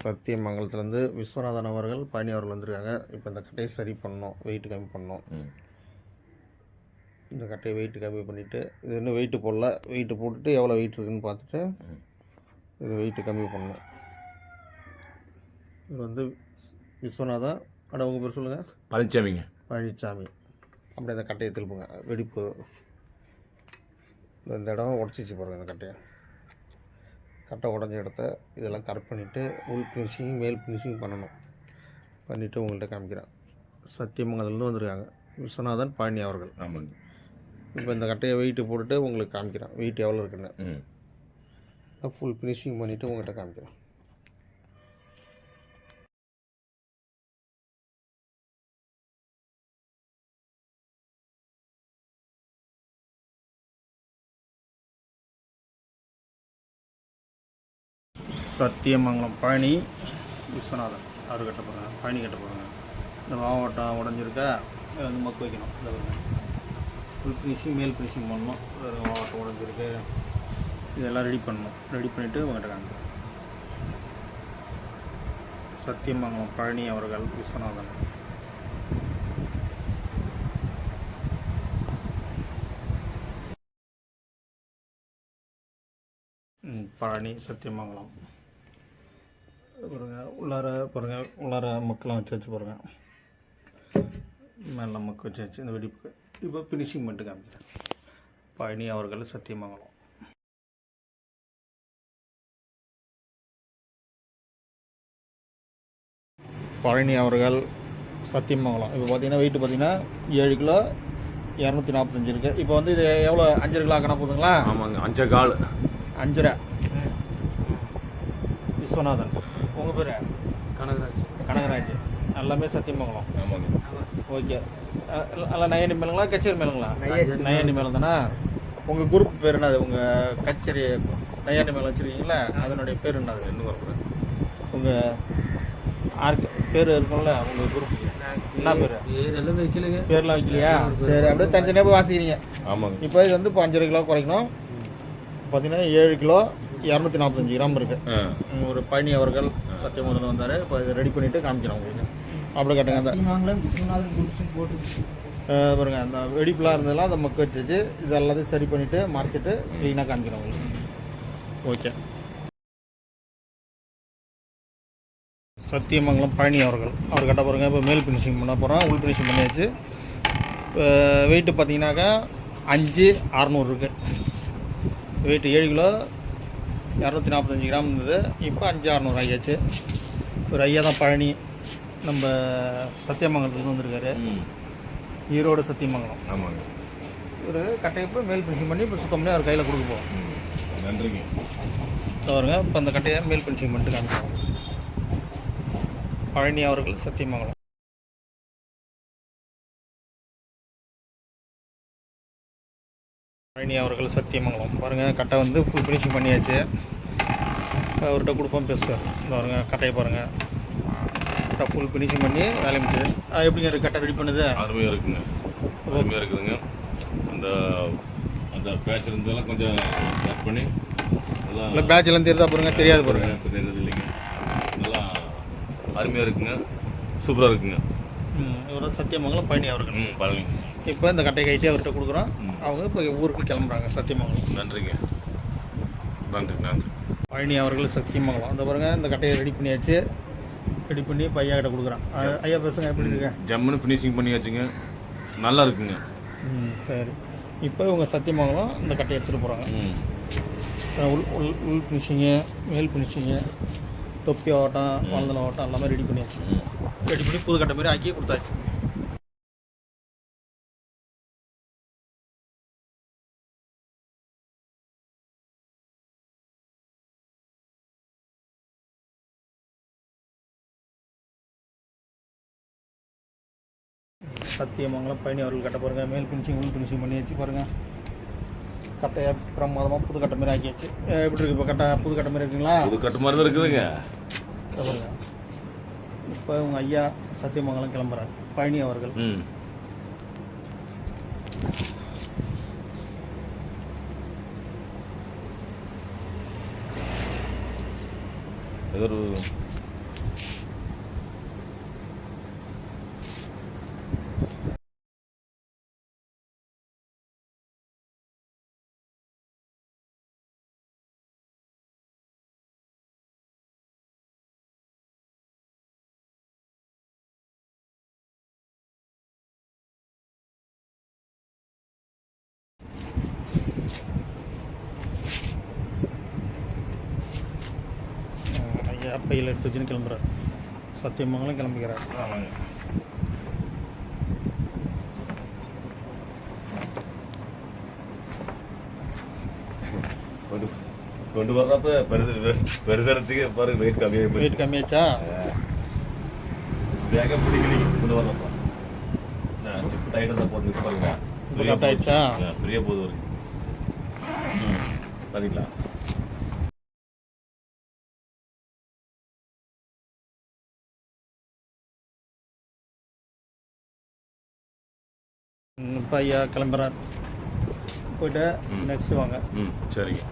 சத்தியமங்கலத்துலேருந்து விஸ்வநாதன் அவர்கள் பழனி அவர்கள் வந்திருக்காங்க. இப்போ இந்த கட்டையை சரி பண்ணணும், வெயிட் கம்மி பண்ணணும். இந்த கட்டையை வெயிட் கம்மி பண்ணிவிட்டு இது இன்னும் வெயிட்டு போடல, வெயிட்டு போட்டுட்டு எவ்வளோ வெயிட் இருக்குதுன்னு பார்த்துட்டு இது வெயிட்டு கம்மி பண்ணணும். இது வந்து விஸ்வநாதன் அட உங்கள் பேர் சொல்லுங்கள். பழனிசாமிங்க. பழனிசாமி. அப்படியே அந்த கட்டையை திருப்புங்க. வெடிப்பு இந்த இடம் உடச்சிச்சு பாருங்கள். இந்த கட்டை உடஞ்ச இடத்த இதெல்லாம் கரெக்ட் பண்ணிவிட்டு உள் ஃபினிஷிங் மேல் ஃபினிஷிங் பண்ணணும். பண்ணிவிட்டு உங்கள்கிட்ட காமிக்கிறேன். சத்தியமங்கலத்துலேருந்து வந்திருக்காங்க விஸ்வநாதன் பழனி அவர்கள். ஆமாங்க. இப்போ இந்த கட்டையை வெயிட்டு போட்டுட்டு உங்களுக்கு காமிக்கிறேன் வெயிட் எவ்வளோ இருக்குன்னு. ஃபுல் ஃபினிஷிங் பண்ணிவிட்டு உங்கள்கிட்ட காமிக்கிறேன். சத்தியமங்கலம் பழனி விஸ்வநாதன் அவர் கட்ட போகிறாங்க. பழனி கட்ட போகிறாங்க. இந்த மாவட்டம் உடஞ்சிருக்கா இதை வந்து மக்கு வைக்கணும். இந்த ஃபுல் ஃபினிஷிங் மேல் ஃபினிஷிங் பண்ணணும். மாவட்டம் உடஞ்சிருக்கு இதெல்லாம் ரெடி பண்ணணும். ரெடி பண்ணிவிட்டு உங்கள்கிட்ட காமிக்கிறேன். சத்தியமங்கலம் பழனி அவர்கள் விஸ்வநாதன். பழனி சத்தியமங்கலம் பாருங்கள். உள்ளார பாருங்கள். உள்ளார மக்கள்லாம் வச்சு பாருங்கள். மேலே மக்கு வச்சு இந்த வெடிப்பு. இப்போ ஃபினிஷிங் பண்ணிட்டு காமிக்கிறேன். பழனி அவர்கள் சத்தியமங்கலம். பழனி அவர்கள் சத்தியமங்கலம். இப்போ பார்த்தீங்கன்னா வெயிட்டு பார்த்தீங்கன்னா 7 கிலோ 245 இருக்குது. இப்போ வந்து இது எவ்வளோ 5 கிலோ ஆக்கினா போதுங்களா? ஆமாங்க. 5 கால் 5.5. விஸ்வநாதன். உங்கள் பேர்? கனகராஜ். எல்லாமே சத்தியமங்கலம். ஆமாங்க. ஓகே. எல்லாம் நையாண்டி மேலுங்களா கச்சேரி மேலுங்களா? நையாண்டி மேலம் தானே. உங்கள் குரூப் பேர் என்னது? உங்கள் கச்சேரி நையாண்டி மேலம் வச்சுருக்கீங்களா? அதனுடைய பேர் என்னது? உங்கள் ஆர்க்கு பேர் இருக்கும்ல உங்கள் குரூப் என்ன பேர்? பேர்லாம் வைக்கலையா? சரி, அப்படியே தனித்தனியாக போய் வாசிக்கிறீங்க. ஆமாங்க. இப்போ இது வந்து இப்போ 5.5 கிலோ குறைக்கணும். பார்த்தீங்கன்னா 7 கிலோ 245 கிராம் இருக்குது. ஒரு பழனி அவர்கள் சத்தியமங்கலம் வந்தார். இப்போ இதை ரெடி பண்ணிவிட்டு காமிக்கிறோம் உங்களுக்கு. அப்படி கேட்டுங்க. அந்த பாருங்க அந்த வெடிப்புலாம் இருந்ததெல்லாம் அதை மக்க வச்சு இது எல்லாத்தையும் சரி பண்ணிவிட்டு மறைச்சிட்டு க்ளீனாக காமிக்கிறோம் உங்களுக்கு. ஓகே. சத்தியமங்கலம் பழனி அவர்கள் அவர் கட்ட பாருங்கள். இப்போ மேல் ஃபினிஷிங் பண்ண போகிறோம். உள் ஃபினிஷிங் பண்ணியாச்சு. வெயிட்டு பார்த்தீங்கன்னாக்கா 5,600 இருக்குது. வெயிட்டு 7 கிலோ 245 கிராம் இருந்தது. இப்போ 5,600 ஆகியாச்சு. ஒரு ஐயா தான் பழனி நம்ம சத்தியமங்கலத்துலேருந்து வந்திருக்காரு. ஈரோடு சத்தியமங்கலம். ஆமாங்க. ஒரு கட்டையப்போ மேல் ஃபினிஷிங் பண்ணி இப்போ சுத்தம் பண்ணி அவர் கையில் கொடுக்க போகிறோம். நன்றிங்க. வருங்க. இப்போ அந்த கட்டையை மேல் ஃபினிஷிங் பண்ணிட்டு காமிக்கிறோம். பழனி அவர்கள் சத்தியமங்கலம். பழனி அவர்கள் சத்தியமங்கலம். பாருங்கள் கட்டை வந்து ஃபுல் ஃபினிஷிங் பண்ணியாச்சு. அவர்கிட்ட கொடுப்போம் பேசுவார். இந்த பாருங்க கட்டையை பாருங்கள். கட்டை ஃபுல் ஃபினிஷிங் பண்ணி வேலை முடிச்சு. எப்படிங்க இருக்குது கட்டை ரெடி பண்ணுது? அருமையாக இருக்குங்க. அருமையாக இருக்குதுங்க. அந்த அந்த பேட்ச் இருந்ததெல்லாம் கொஞ்சம் கட் பண்ணி நல்லா பேட்செல்லாம் தெரியுதா பாருங்க? தெரியாது பாருங்கள். தெரியாது இல்லைங்க. நல்லா அருமையாக இருக்குங்க. சூப்பராக இருக்குங்க. இவர் சத்தியமங்கலம் பழனி அவர்கள். பழனி. இப்போ இந்த கட்டை கைட்டி அவர்கிட்ட கொடுக்குறோம். அவங்க இப்போ ஊருக்கு கிளம்புறாங்க சத்தியமங்கலம். நன்றிங்க. நன்றி. பழனி அவர்கள் சத்தியமங்கலம். அந்த பாருங்க இந்த கட்டையை ரெடி பண்ணியாச்சு. ரெடி பண்ணி இப்போ ஐயா கிட்ட கொடுக்குறோம். ஐயா பேசுங்க எப்படி இருக்கு? ஜம்முன்னு ஃபினிஷிங் பண்ணியாச்சுங்க. நல்லா இருக்குங்க. சரி. இப்போ இவங்க சத்தியமங்கலம் இந்த கட்டையை எடுத்துகிட்டு போகிறாங்க. உள் ஃபினிஷிங்கு மேல் ஃபினிஷிங்கு தொப்பி ஓட்டம் வளர்ந்தல ஓட்டம் எல்லாமே ரெடி பண்ணியாச்சு. ரெடி பண்ணி புது கட்டை மாதிரி ஆக்கி கொடுத்தாச்சு. சத்தியமங்கலம் பழனி அவர்கள் கட்ட பாருங்கள். மேல் ஃபினிஷிங் உள் ஃபினிஷிங் பண்ணியாச்சு. பாருங்கள் கட்டையை பிரமாதமாக புது கட்டை மாதிரி ஆக்கியாச்சு. எப்படி இருக்குது இப்போ கட்டை? புது கட்டை மாதிரி இருக்குங்களா? புது கட்டு மாதிரி தான் இருக்குதுங்க. பாருங்க. இப்போ உங்கள் ஐயா சத்தியமங்கலம் கிளம்புறாரு பழனி அவர்கள். ஏதோ ஒரு ஐயா பையில் எடுத்து வச்சுன்னு கிளம்புறாரு. சத்தியமங்கலம் கிளம்பிக்கிறார். ஆமாங்க. கொண்டு வர்றப்ப பெருசரத்துக்கு பாருங்க வெயிட் கம்மியாக வெயிட் கம்மியாச்சா? வேக பிடிக்கலைங்க கொண்டு வர்றப்ப. சிப்பு டைட்டாக தான் போட்டு பாருங்க. கரெக்ட் ஆயிடுச்சா? ஃப்ரீயாக போகுது வரைக்கும். பார்த்தீங்களா? இப்போ ஐயா கிளம்புறார். போய்ட்டு நெக்ஸ்ட் வாங்க. சரிங்க.